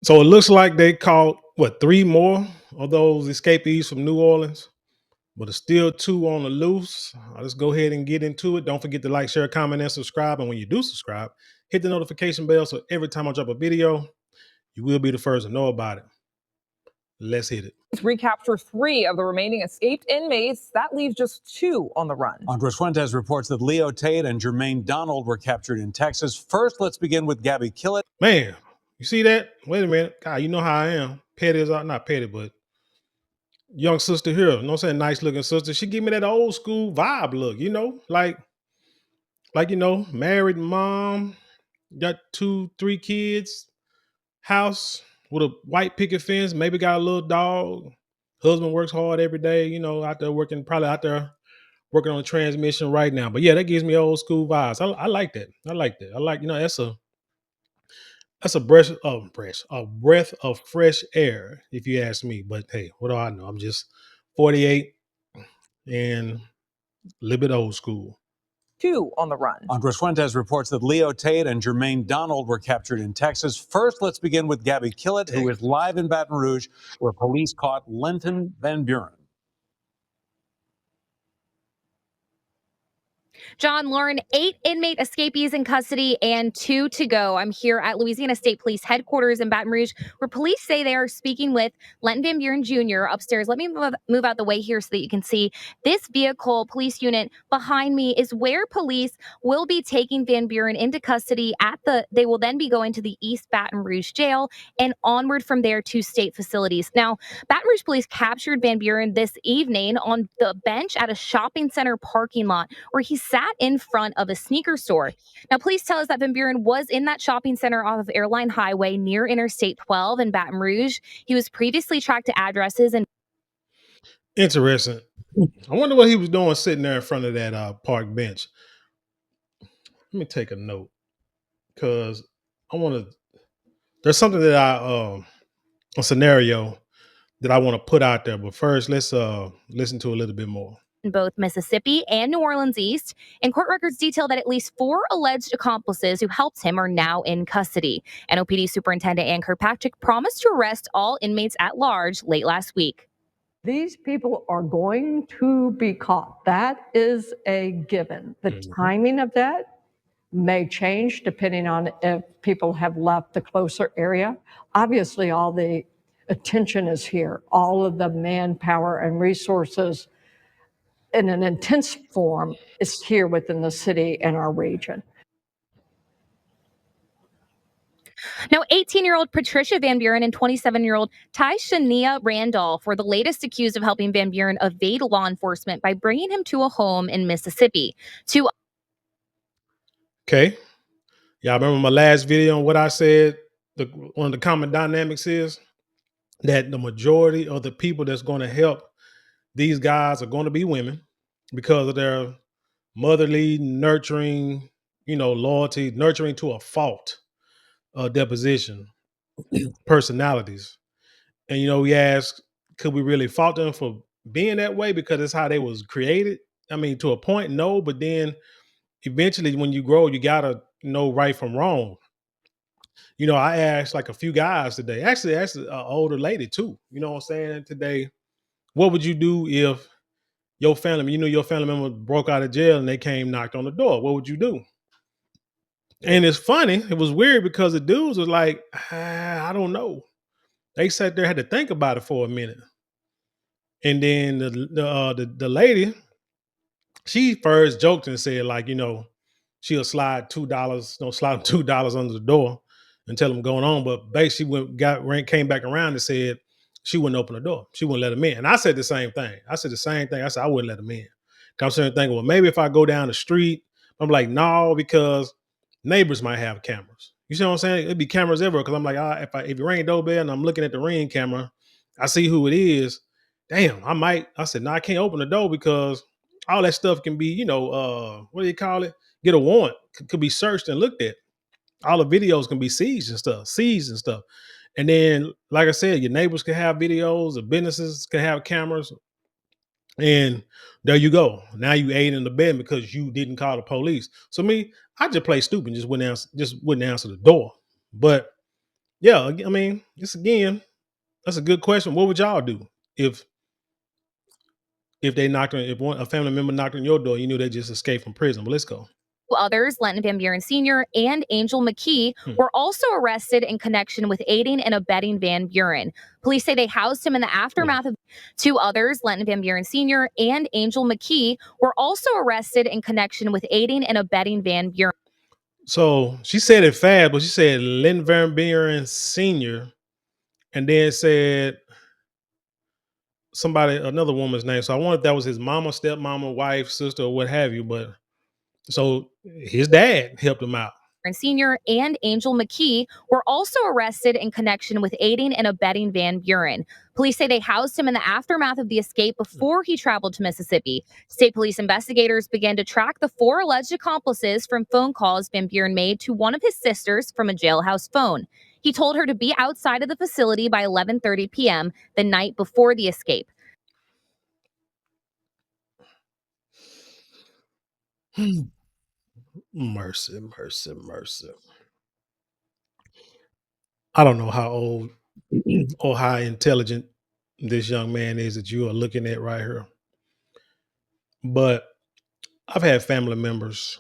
So it looks like they caught what, three more of those escapees from New Orleans, but it's still two on the loose. Let's go ahead and get into it. Don't forget to like, share, comment, and subscribe. And when you do subscribe, hit the notification bell so every time I drop a video, you will be the first to know about it. Let's hit it. Recapture 3 of the remaining escaped inmates. That leaves just 2 on the run. Andres Fuentes reports that Leo Tate and Jermaine Donald were captured in Texas. First, let's begin with Gabby Killett. Man, you see that? Wait a minute. God, you know how I am. Petty is not petty, but young sister here. You know what I'm saying? Nice looking sister. She give me that old school vibe look, married mom, got 2, 3 kids, house with a white picket fence, maybe got a little dog. Husband works hard every day, out there working, probably out there working on the transmission right now. But yeah, that gives me old school vibes. I like that. I like that. I like, that's a breath of fresh air, if you ask me. But hey, what do I know? I'm just 48 and a little bit old school. 2 on the run. Andres Fuentes reports that Leo Tate and Jermaine Donald were captured in Texas. First, let's begin with Gabby Killett, who is live in Baton Rouge, where police caught Lenton Van Buren. John, Lauren, 8 inmate escapees in custody and 2 to go. I'm here at Louisiana State Police headquarters in Baton Rouge, where police say they are speaking with Lenton Van Buren Jr. upstairs. Let me move out the way here so that you can see this vehicle. Police unit behind me is where police will be taking Van Buren into custody. They will then be going to the East Baton Rouge jail and onward from there to state facilities. Now, Baton Rouge police captured Van Buren this evening on the bench at a shopping center parking lot where he sat in front of a sneaker store. Now, police tell us that Van Buren was in that shopping center off of Airline Highway near Interstate 12 in Baton Rouge. He was previously tracked to addresses and. Interesting. I wonder what he was doing sitting there in front of that park bench. Let me take a note because I want to. There's something that a scenario that I want to put out there. But first, let's listen to a little bit more. In both Mississippi and New Orleans East, and court records detail that at least 4 alleged accomplices who helped him are now in custody. NOPD Superintendent Ann Kirkpatrick promised to arrest all inmates at large late last week. These people are going to be caught. That is a given. The timing of that may change depending on if people have left the closer area. Obviously, all the attention is here. All of the manpower and resources in an intense form is here within the city and our region. Now, 18-year-old Patricia Van Buren and 27-year-old Tyshania Randolph were the latest accused of helping Van Buren evade law enforcement by bringing him to a home in Mississippi. Okay. Y'all remember my last video on what I said? One of the common dynamics is that the majority of the people that's going to help these guys are going to be women because of their motherly, nurturing, loyalty, nurturing to a fault, deposition, personalities. And, we ask, could we really fault them for being that way because it's how they was created? I mean, to a point, no, but then eventually when you grow, you got to know right from wrong. I asked like a few guys today, actually asked an older lady too, you know what I'm saying, today, what would you do if your family, your family member broke out of jail and they came knocked on the door? What would you do? And it's funny. It was weird because the dudes was like, I don't know. They sat there, had to think about it for a minute. And then the lady, she first joked and said like, she'll slide slide $2 under the door and tell them going on. But basically came back around and said she wouldn't open the door. She wouldn't let him in. And I said the same thing. I said I wouldn't let him in. I'm sitting thinking, well, maybe if I go down the street, I'm like, no, because neighbors might have cameras. You see what I'm saying? It'd be cameras everywhere. Cause I'm like, if you ring doorbell and I'm looking at the ring camera, I see who it is. Damn, I said, no, I can't open the door because all that stuff can be, what do you call it? Get a warrant, could be searched and looked at. All the videos can be seized and stuff. And then, like I said, your neighbors can have videos, the businesses can have cameras. And there you go. Now you aid in the bed because you didn't call the police. So me, I just play stupid, just wouldn't answer the door. But Yeah, I mean, that's a good question. What would y'all do if if a family member knocked on your door, you knew they just escaped from prison? But let's go. Others, Lenton Van Buren Sr. and Angel McKee, were also arrested in connection with aiding and abetting Van Buren. Police say they housed him in the aftermath of 2 others, Lenton Van Buren Sr. and Angel McKee, were also arrested in connection with aiding and abetting Van Buren. So she said it fast, but she said Lynn Van Buren Sr. and then said another woman's name. So I wonder if that was his mama, stepmama, wife, sister, or what have you. But so his dad helped him out. Sr. and Angel McKee were also arrested in connection with aiding and abetting Van Buren. Police say they housed him in the aftermath of the escape before he traveled to Mississippi. State police investigators began to track the 4 alleged accomplices from phone calls Van Buren made to one of his sisters from a jailhouse phone. He told her to be outside of the facility by 11:30 p.m. the night before the escape. Mercy, mercy, mercy. I don't know how old or how intelligent this young man is that you are looking at right here. But I've had family members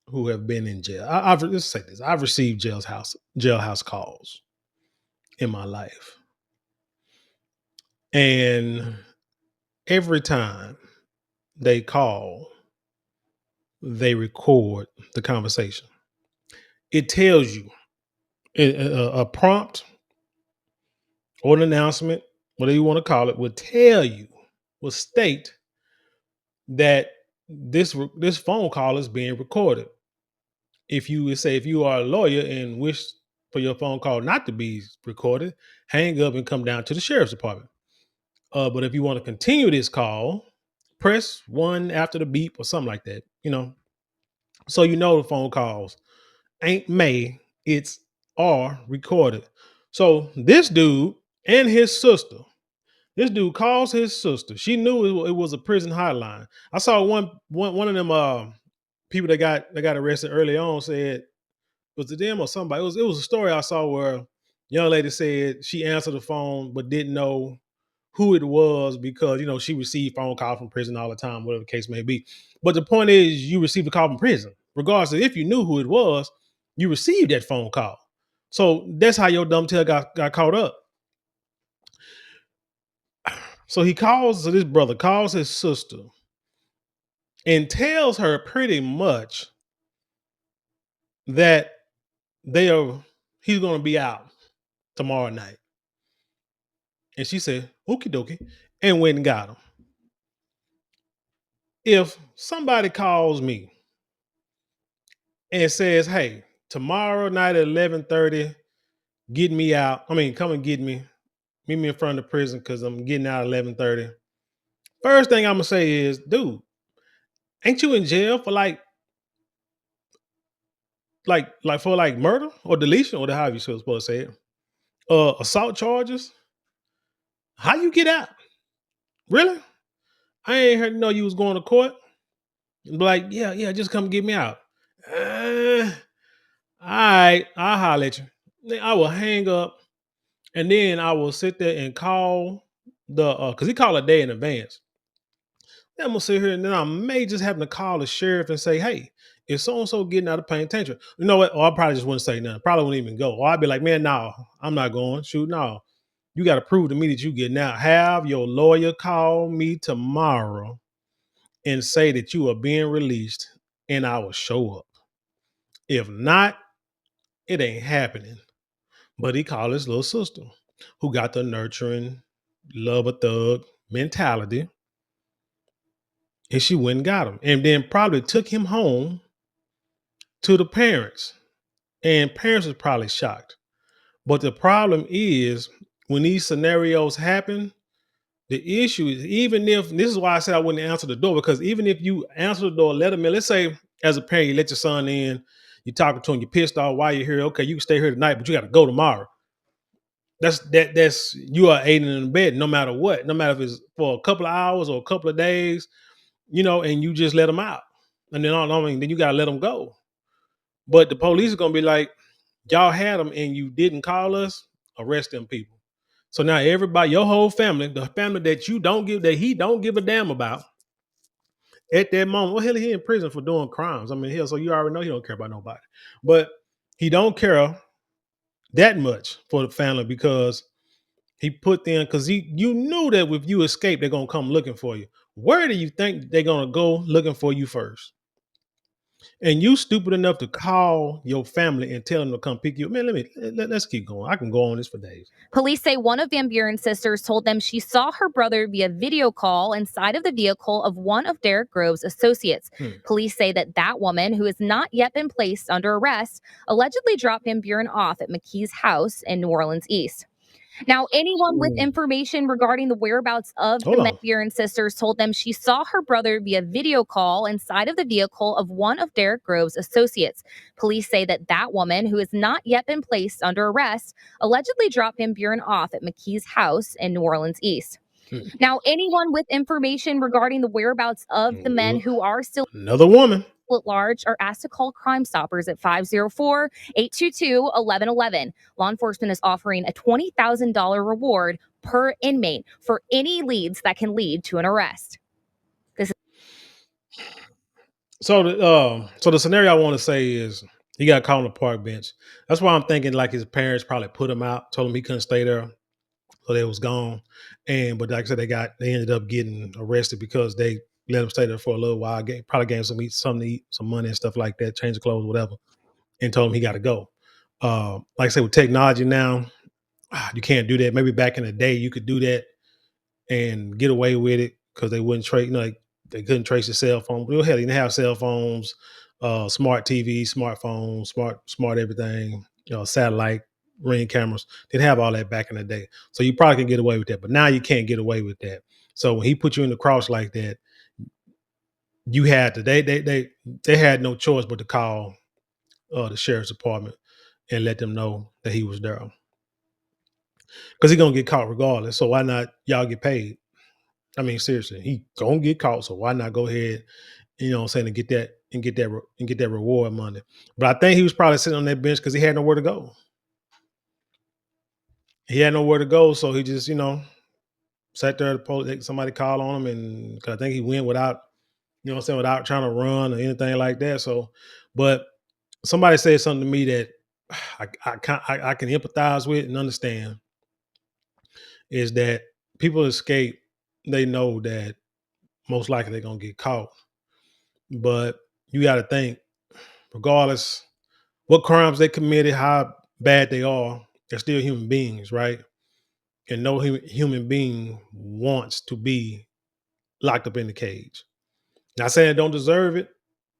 who have been in jail. Let's say this. I've received jailhouse calls in my life. And every time they call, they record the conversation. It tells you a prompt or an announcement, whatever you want to call it, will state that this phone call is being recorded. If you are a lawyer and wish for your phone call not to be recorded, hang up and come down to the sheriff's department. But if you want to continue this call, press 1 after the beep or something like that. So the phone calls ain't made, it's are recorded. So this dude and his sister. This dude calls his sister. She knew it was a prison hotline. I saw one of them people that got arrested early on said, was it them or somebody? It was a story I saw where a young lady said she answered the phone but didn't know who it was because she received phone calls from prison all the time, whatever the case may be. But the point is, you received a call from prison, regardless of if you knew who it was. You received that phone call, so that's how your dumb tail got caught up. So this brother calls his sister and tells her pretty much that he's going to be out tomorrow night. And she said, okie dokie, and went and got him. If somebody calls me and says, hey, tomorrow night at 11:30, get me out. Come and get me. Meet me in front of the prison because I'm getting out at 11:30. First thing I'm going to say is, dude, ain't you in jail for like murder or deletion or however you supposed to say it? Assault charges? How you get out? Really? I ain't heard know you was going to court. Like, yeah, just come get me out. All right, I'll holler at you. Then I will hang up and then I will sit there and call because he called a day in advance. Then I'm gonna sit here and then I may just have to call the sheriff and say, hey, if so-and-so getting out of paying attention. You know what? Or I probably just wouldn't say nothing. Probably wouldn't even go. Or I'd be like, man, no, I'm not going. Shoot, no. You got to prove to me that you getting out. Have your lawyer call me tomorrow and say that you are being released and I will show up. If not, it ain't happening. But he called his little sister who got the nurturing, love a thug mentality. And she went and got him. And then probably took him home to the parents. And parents was probably shocked. But the problem is when these scenarios happen, the issue is this is why I said I wouldn't answer the door, because even if you answer the door, let them in. Let's say as a parent, you let your son in, you're talking to him, you're pissed off while you're here. Okay, you can stay here tonight, but you got to go tomorrow. That's you are aiding in bed no matter what, no matter if it's for a couple of hours or a couple of days, and you just let them out. And then then you got to let them go. But the police are going to be like, y'all had them and you didn't call us, arrest them people. So now everybody, your whole family, the family that he don't give a damn about at that moment. Well, hell, he in prison for doing crimes. I mean, hell, so you already know he don't care about nobody. But he don't care that much for the family because he put them, because you knew that if you escape, they're gonna come looking for you. Where do you think they're gonna go looking for you first? And you stupid enough to call your family and tell them to come pick you up. Man, let's keep going. I can go on this for days. Police say one of Van Buren's sisters told them she saw her brother via video call inside of the vehicle of one of Derek Grove's associates. Police say that woman, who has not yet been placed under arrest, allegedly dropped Van Buren off at McKee's house in New Orleans East. Now, anyone with information regarding the whereabouts of the Van Buren sisters told them she saw her brother via video call inside of the vehicle of one of Derek Grove's associates. Police say that woman, who has not yet been placed under arrest, allegedly dropped Van Buren off at McKee's house in New Orleans East. Now, anyone with information regarding the whereabouts of the men who are still another woman at large are asked to call Crime Stoppers at 504-822-1111. Law enforcement is offering a $20,000 reward per inmate for any leads that can lead to an arrest. So the scenario I want to say is he got caught on the park bench. That's why I'm thinking like his parents probably put him out, told him he couldn't stay there, so they was gone. But like I said, they ended up getting arrested because they let him stay there for a little while. Probably gave him something to eat, some money and stuff like that, change of clothes, whatever, and told him he got to go. Like I said, with technology now, you can't do that. Maybe back in the day you could do that and get away with it because they wouldn't trace, like they couldn't trace your cell phone. Well, hell, you didn't have cell phones, smart TV, smartphones, smart everything, satellite, ring cameras. Didn't have all that back in the day. So you probably can get away with that. But now you can't get away with that. So when he put you in the cross like that, you had to they had no choice but to call the sheriff's department and let them know that he was there. Because he's gonna get caught regardless. So why not y'all get paid? I mean, seriously, he gonna get caught. So why not go ahead, what I'm saying, and get that reward money? But I think he was probably sitting on that bench because he had nowhere to go. He had nowhere to go, so he just, sat there. Somebody called on him, and 'cause I think he went without, without trying to run or anything like that. So, but somebody said something to me that I can empathize with and understand is that people escape. They know that most likely they're gonna get caught, but you got to think, regardless what crimes they committed, how bad they are, they're still human beings, right? And no human being wants to be locked up in the cage. Not saying they don't deserve it.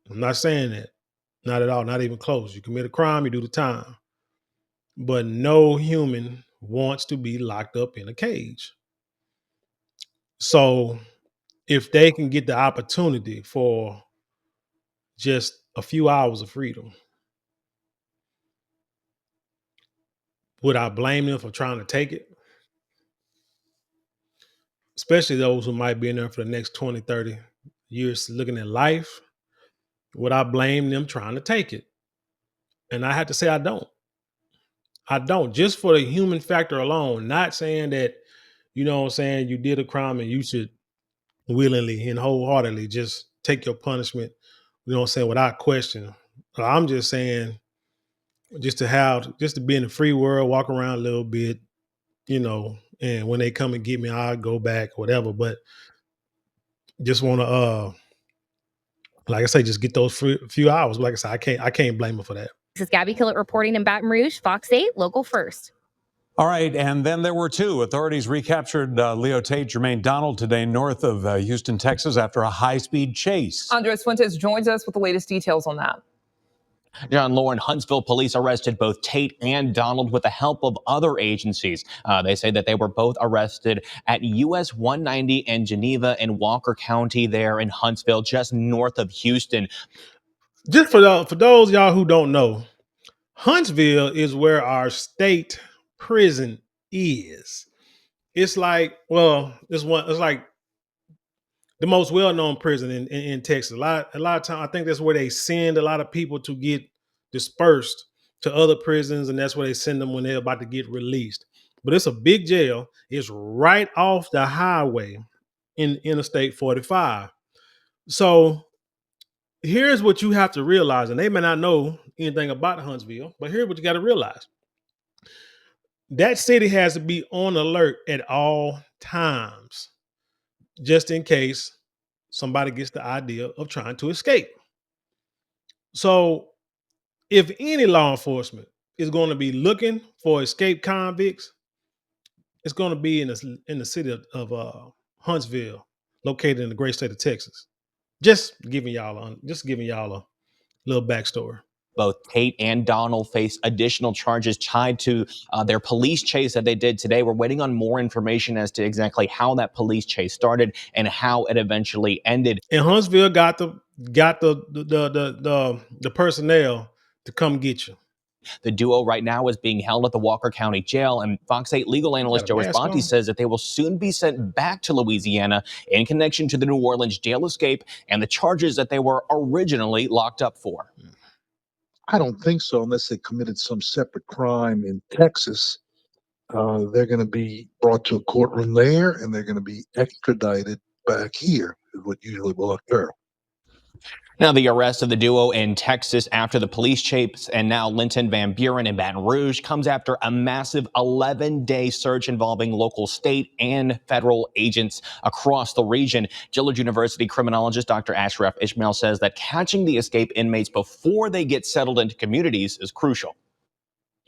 I'm not saying that. Not at all. Not even close. You commit a crime, you do the time. But no human wants to be locked up in a cage. So if they can get the opportunity for just a few hours of freedom, would I blame them for trying to take it? Especially those who might be in there for the next 20, 30 years looking at life. Would I blame them trying to take it? And I have to say I don't. I don't. Just for the human factor alone, not saying that, you did a crime and you should willingly and wholeheartedly just take your punishment, without question. But I'm just saying, just to be in the free world, walk around a little bit, and when they come and get me, I'll go back, whatever. But just want to, like I say, just get those few hours. Like I said, I can't blame them for that. This is Gabby Killett reporting in Baton Rouge, Fox 8, Local First. All right, and then there were two. Authorities recaptured Leo Tate, Jermaine Donald today north of Houston, Texas, after a high-speed chase. Andres Fuentes joins us with the latest details on that. John Lauren, Huntsville police arrested both Tate and Donald with the help of other agencies. They say that they were both arrested at US 190 in Geneva and Walker County there in Huntsville, just north of Houston. Just for those y'all who don't know, Huntsville is where our state prison is. It's like, it's like the most well-known prison in Texas. A lot of time, I think that's where they send a lot of people to get dispersed to other prisons, and that's where they send them when they're about to get released. But it's a big jail. It's right off the highway in Interstate 45. So here's what you have to realize, and they may not know anything about Huntsville, but here's what you got to realize. That city has to be on alert at all times, just in case somebody gets the idea of trying to escape. So if any law enforcement is going to be looking for escaped convicts, it's going to be in the city of Huntsville, located in the great state of Texas. Just giving y'all a little backstory. Both Tate and Donald face additional charges tied to their police chase that they did today. We're waiting on more information as to exactly how that police chase started and how it eventually ended. And Huntsville got the personnel to come get you. The duo right now is being held at the Walker County Jail, and Fox 8 legal analyst Joe Esponti says that they will soon be sent back to Louisiana in connection to the New Orleans jail escape and the charges that they were originally locked up for. I don't think so, unless they committed some separate crime in Texas. They're going to be brought to a courtroom there, and they're going to be extradited back here, is what usually will occur. Now, the arrest of the duo in Texas after the police chase and now Linton Van Buren in Baton Rouge comes after a massive 11-day search involving local, state, and federal agents across the region. Dillard University criminologist Dr. Ashraf Ishmael says that catching the escaped inmates before they get settled into communities is crucial.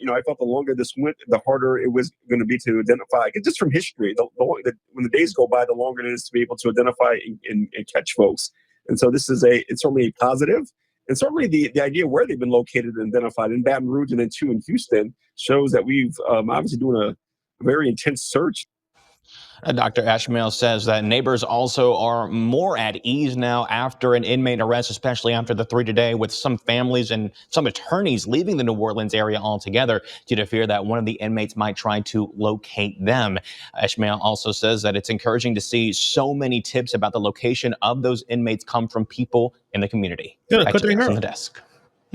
I thought the longer this went, the harder it was going to be to identify. Just from history, when the days go by, the longer it is to be able to identify and catch folks. And so it's certainly a positive. And certainly the idea where they've been located and identified in Baton Rouge and then two in Houston shows that we've obviously doing a very intense search. Dr. Ashmael says that neighbors also are more at ease now after an inmate arrest, especially after the 3 today, with some families and some attorneys leaving the New Orleans area altogether due to fear that one of the inmates might try to locate them. Ashmael also says that it's encouraging to see so many tips about the location of those inmates come from people in the community. Back to Chris on the desk.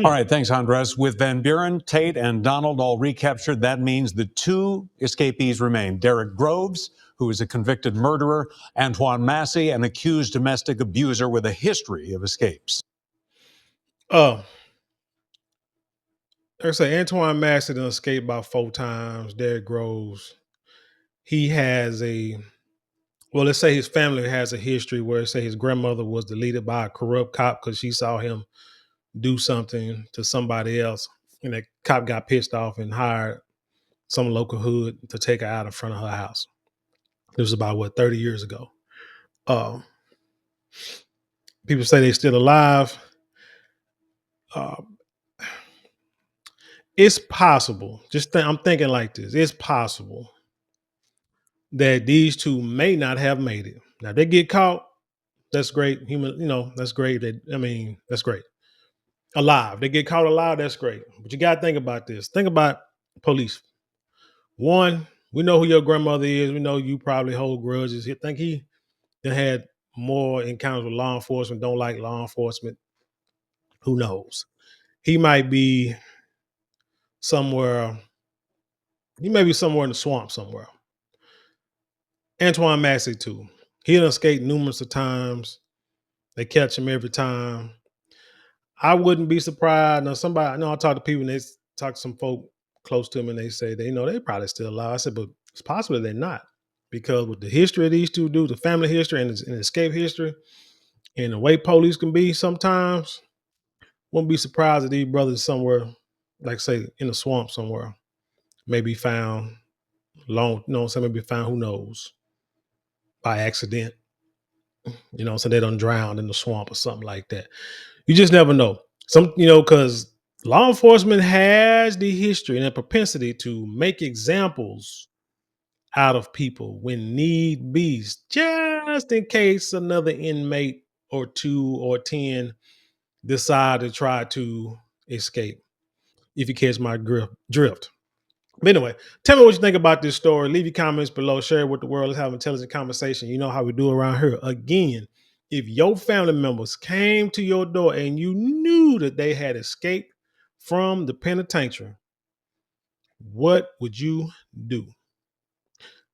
All right, thanks, Andres. With Van Buren, Tate, and Donald all recaptured, that means the two escapees remain. Derek Groves, who is a convicted murderer, Antoine Massey, an accused domestic abuser with a history of escapes. Like I say, Antoine Massey done escaped about 4 times. Derek Groves, he has let's say his family has a history where say his grandmother was deleted by a corrupt cop because she saw him do something to somebody else, and that cop got pissed off and hired some local hood to take her out in front of her house. It was about 30 years ago. People say they're still alive. It's possible. I'm thinking like this. It's possible that these two may not have made it. Now, if they get caught, that's great. That's great. That's great. Alive. They get caught alive, that's great. But you got to think about this. Think about police. One, we know who your grandmother is. We know you probably hold grudges. I think he had more encounters with law enforcement, don't like law enforcement. Who knows? He might be somewhere. He may be somewhere in the swamp somewhere. Antoine Massey too. He done escaped numerous of times. They catch him every time. I wouldn't be surprised. Now, I talk to people and they talk to some folk close to him and they say they probably still alive. I said, but it's possible they're not, because with the history of these two dudes, the family history and escape history, and the way police can be sometimes, wouldn't be surprised if these brothers somewhere, like say in the swamp somewhere, maybe found maybe found, who knows, by accident. So they done drowned in the swamp or something like that. You just never know. Because law enforcement has the history and the propensity to make examples out of people when need be, just in case another inmate or 2 or 10 decide to try to escape, if you catch my drift. But anyway, tell me what you think about this story. Leave your comments below. Share it with the world. Let's have an intelligent conversation. You know how we do around here. Again, if your family members came to your door and you knew that they had escaped from the penitentiary, what would you do?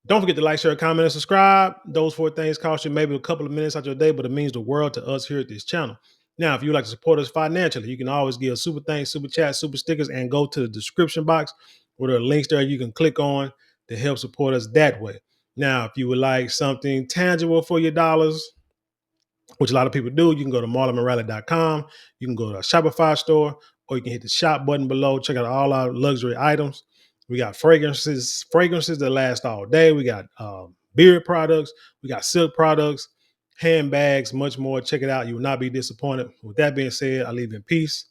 Don't forget to like, share, comment, and subscribe. Those 4 things cost you maybe a couple of minutes out your day, but it means the world to us here at this channel. Now, if you'd like to support us financially, you can always give super thanks, super chat, super stickers, and go to the description box where there are links there you can click on to help support us that way. Now, if you would like something tangible for your dollars, which a lot of people do, you can go to marlonmorale.com, you can go to a Shopify store, or you can hit the shop button below. Check out all our luxury items. We got fragrances that last all day. We got beard products. We got silk products, handbags, much more. Check it out. You will not be disappointed. With that being said, I leave in peace,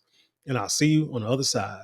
and I'll see you on the other side.